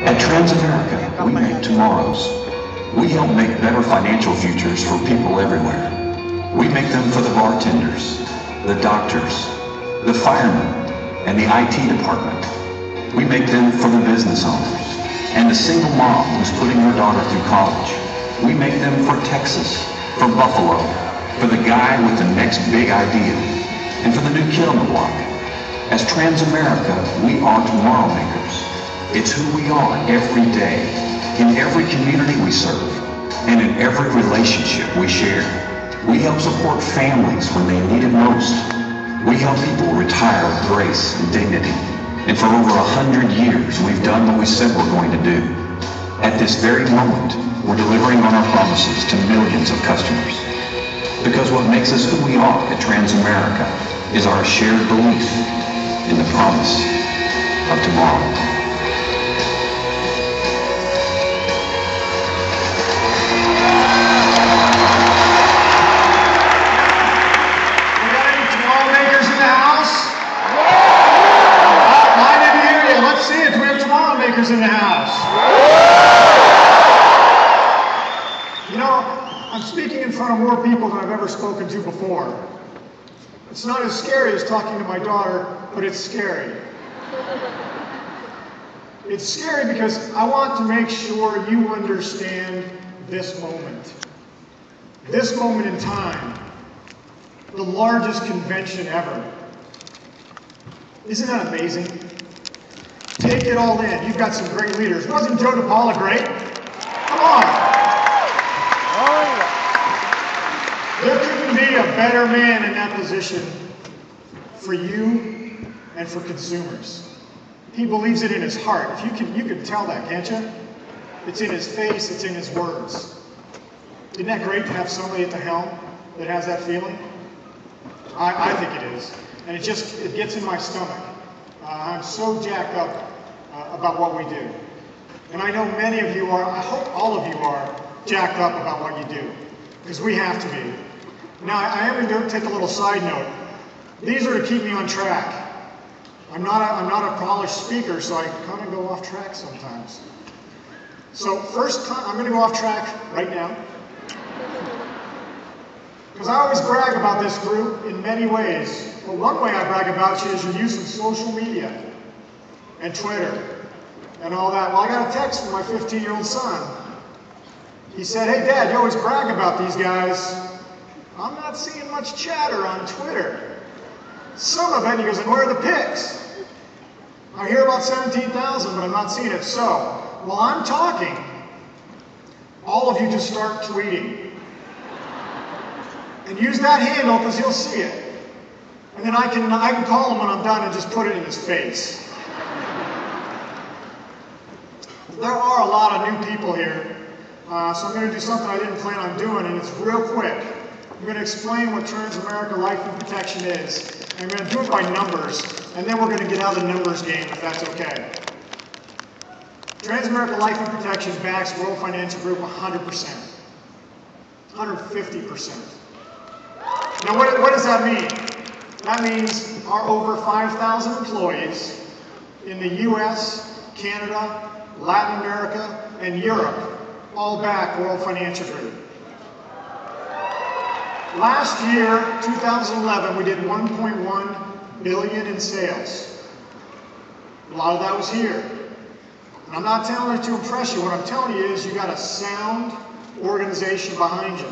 At Transamerica, we make tomorrows. We help make better financial futures for people everywhere. We make them for the bartenders, the doctors, the firemen, and the IT department. We make them for the business owners and the single mom who's putting her daughter through college. We make them for Texas, for Buffalo, for the guy with the next big idea, and for the new kid on the block. As Transamerica, we are tomorrow makers. It's who we are every day, in every community we serve, and in every relationship we share. We help support families when they need it most. We help people retire with grace and dignity. And for over 100 years, we've done what we said we're going to do. At this very moment, we're delivering on our promises to millions of customers. Because what makes us who we are at Transamerica is our shared belief in the promise of tomorrow. In the house. You know, I'm speaking in front of more people than I've ever spoken to before. It's not as scary as talking to my daughter, but it's scary. It's scary because I want to make sure you understand this moment. This moment in time. The largest convention ever. Isn't that amazing? Take it all in. You've got some great leaders. Wasn't Joe DePaula great? Come on. There couldn't be a better man in that position for you and for consumers. He believes it in his heart. If you can tell that, can't you? It's in his face. It's in his words. Isn't that great to have somebody at the helm that has that feeling? I think it is. And it gets in my stomach. I'm so jacked up about what we do. And I know many of you are, I hope all of you are jacked up about what you do, because we have to be. Now, I am going to take a little side note. These are to keep me on track. I'm not a polished speaker, so I kind of go off track sometimes. So first time, I'm going to go off track right now. Because I always brag about this group in many ways. But one way I brag about you is your use of social media and Twitter and all that. Well, I got a text from my 15-year-old son. He said, "Hey, Dad, you always brag about these guys. I'm not seeing much chatter on Twitter. Some of it," he goes, "and where are the pics? I hear about 17,000, but I'm not seeing it. So, while I'm talking, all of you just start tweeting. And use that handle because he'll see it. And then I can call him when I'm done and just put it in his face." There are a lot of new people here, so I'm going to do something I didn't plan on doing, and it's real quick. I'm going to explain what Transamerica Life and Protection is. I'm going to do it by numbers, and then we're going to get out of the numbers game, if that's okay. Transamerica Life and Protection backs World Financial Group 100%. 150%. Now, what does that mean? That means our over 5,000 employees in the US, Canada, Latin America, and Europe all back World Financial Group. Last year, 2011, we did 1.1 billion in sales. A lot of that was here. And I'm not telling you to impress you. What I'm telling you is you got a sound organization behind you.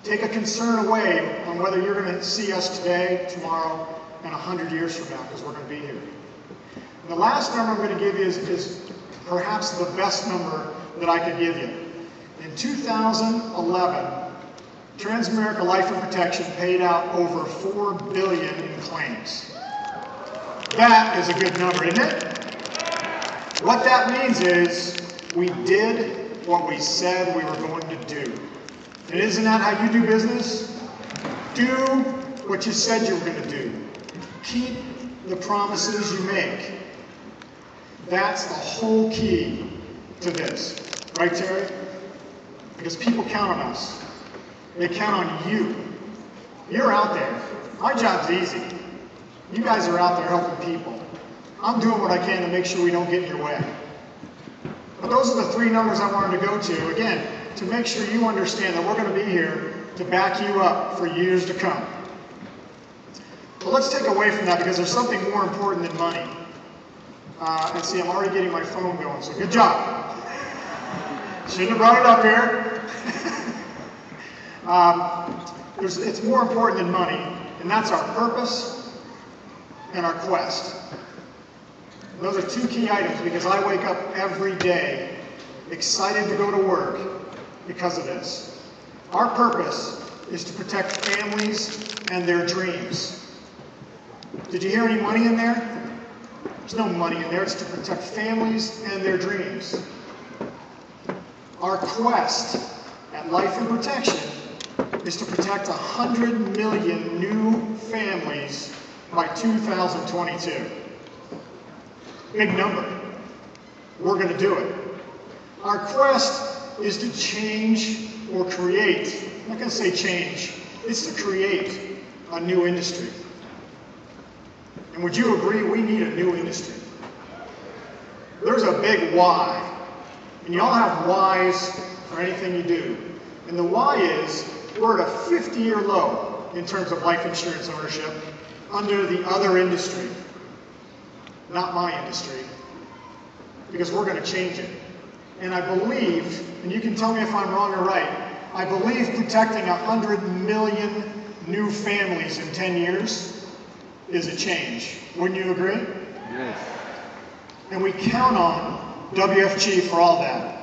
Take a concern away on whether you're going to see us today, tomorrow, and 100 years from now, because we're going to be here. And the last number I'm going to give you is perhaps the best number that I could give you. In 2011, Transamerica Life and Protection paid out over $4 billion in claims. That is a good number, isn't it? What that means is we did what we said we were going to do. And isn't that how you do business? Do what you said you were going to do. Keep the promises you make. That's the whole key to this. Right, Terry? Because people count on us. They count on you. You're out there. My job's easy. You guys are out there helping people. I'm doing what I can to make sure we don't get in your way. But those are the three numbers I wanted to go to, again, to make sure you understand that we're going to be here to back you up for years to come. But let's take away from that because there's something more important than money. And see, I'm already getting my phone going, so good job. Shouldn't have brought it up here. It's more important than money, and that's our purpose and our quest. And those are two key items because I wake up every day excited to go to work because of this. Our purpose is to protect families and their dreams. Did you hear any money in there? There's no money in there. It's to protect families and their dreams. Our quest at Life and Protection is to protect 100 million new families by 2022. Big number. We're going to do it. Our quest is to change or create. I'm not going to say change. It's to create a new industry. And would you agree we need a new industry? There's a big why. And you all have whys for anything you do. And the why is we're at a 50-year low in terms of life insurance ownership under the other industry. Not my industry. Because we're going to change it. And I believe, and you can tell me if I'm wrong or right, I believe protecting 100 million new families in 10 years is a change. Wouldn't you agree? Yes. And we count on WFG for all that.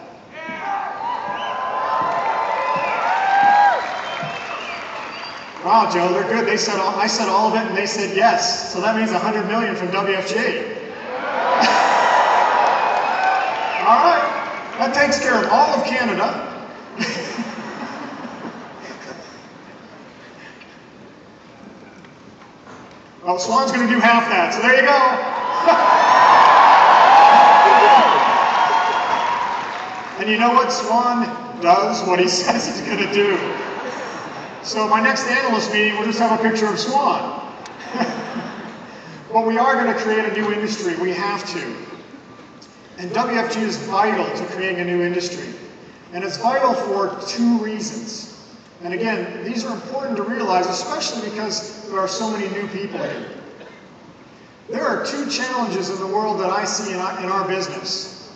Wow, Joe, they're good. I said all of it and they said yes. So that means 100 million from WFG. All right. That takes care of all of Canada. Oh, Swan's going to do half that, so there you go. And you know what? Swan does what he says he's going to do. So my next analyst meeting, we'll just have a picture of Swan. But we are going to create a new industry. We have to. And WFG is vital to creating a new industry. And it's vital for two reasons. And again, these are important to realize, especially because there are so many new people here. There are two challenges in the world that I see in our business.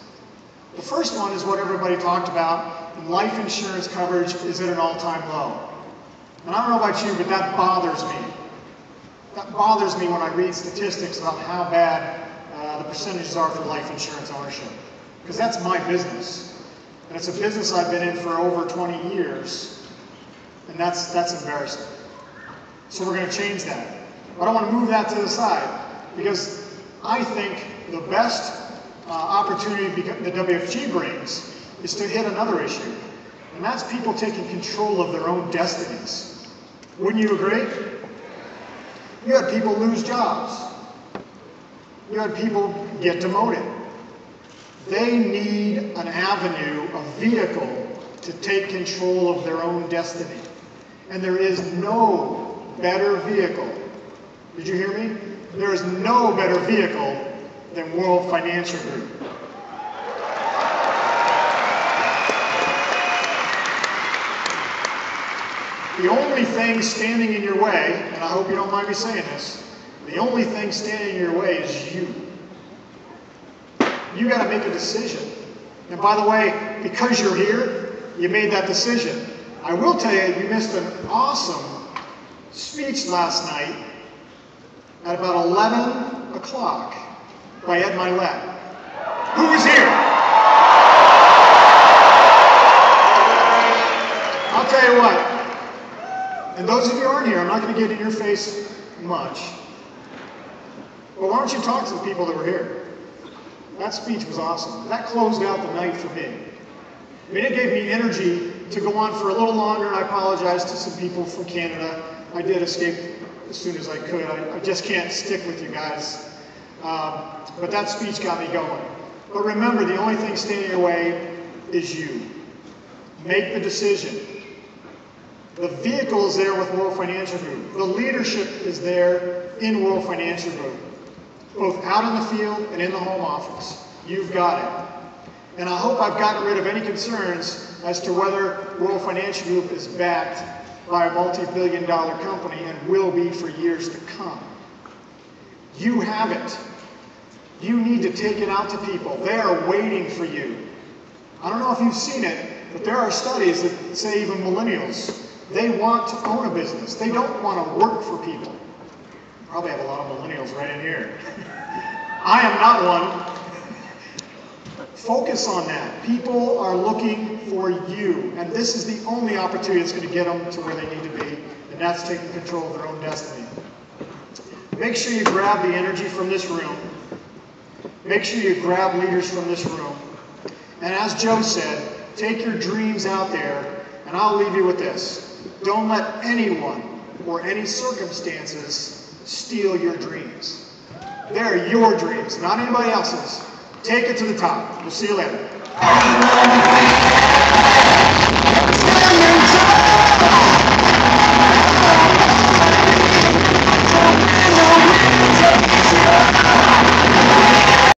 The first one is what everybody talked about, and life insurance coverage is at an all-time low. And I don't know about you, but that bothers me. That bothers me when I read statistics about how bad the percentages are for life insurance ownership. Because that's my business. And it's a business I've been in for over 20 years. And that's embarrassing. So we're going to change that. But I want to move that to the side because I think the best opportunity that WFG brings is to hit another issue. And that's people taking control of their own destinies. Wouldn't you agree? You had people lose jobs. You had people get demoted. They need an avenue, a vehicle to take control of their own destiny. And there is no better vehicle. Did you hear me? There is no better vehicle than World Financial Group. The only thing standing in your way, and I hope you don't mind me saying this, the only thing standing in your way is you. You got to make a decision. And by the way, because you're here, you made that decision. I will tell you, you missed an awesome speech last night at about 11 o'clock by Ed Milet. Who was here? I'll tell you what, and those of you who aren't here, I'm not going to get in your face much, but why don't you talk to the people that were here? That speech was awesome. That closed out the night for me. I mean, it gave me energy to go on for a little longer, and I apologize to some people from Canada. I did escape as soon as I could. I just can't stick with you guys. But that speech got me going. But remember, the only thing standing in your way is you. Make the decision. The vehicle is there with World Financial Group. The leadership is there in World Financial Group, both out in the field and in the home office. You've got it. And I hope I've gotten rid of any concerns as to whether World Financial Group is backed by a multi-billion-dollar company and will be for years to come. You have it. You need to take it out to people. They are waiting for you. I don't know if you've seen it, but there are studies that say even millennials, they want to own a business. They don't want to work for people. Probably have a lot of millennials right in here. I am not one. Focus on that. People are looking for you, and this is the only opportunity that's going to get them to where they need to be, and that's taking control of their own destiny. Make sure you grab the energy from this room. Make sure you grab leaders from this room. And as Joe said, take your dreams out there, and I'll leave you with this. Don't let anyone or any circumstances steal your dreams. They're your dreams, not anybody else's. Take it to the top. We'll see you later.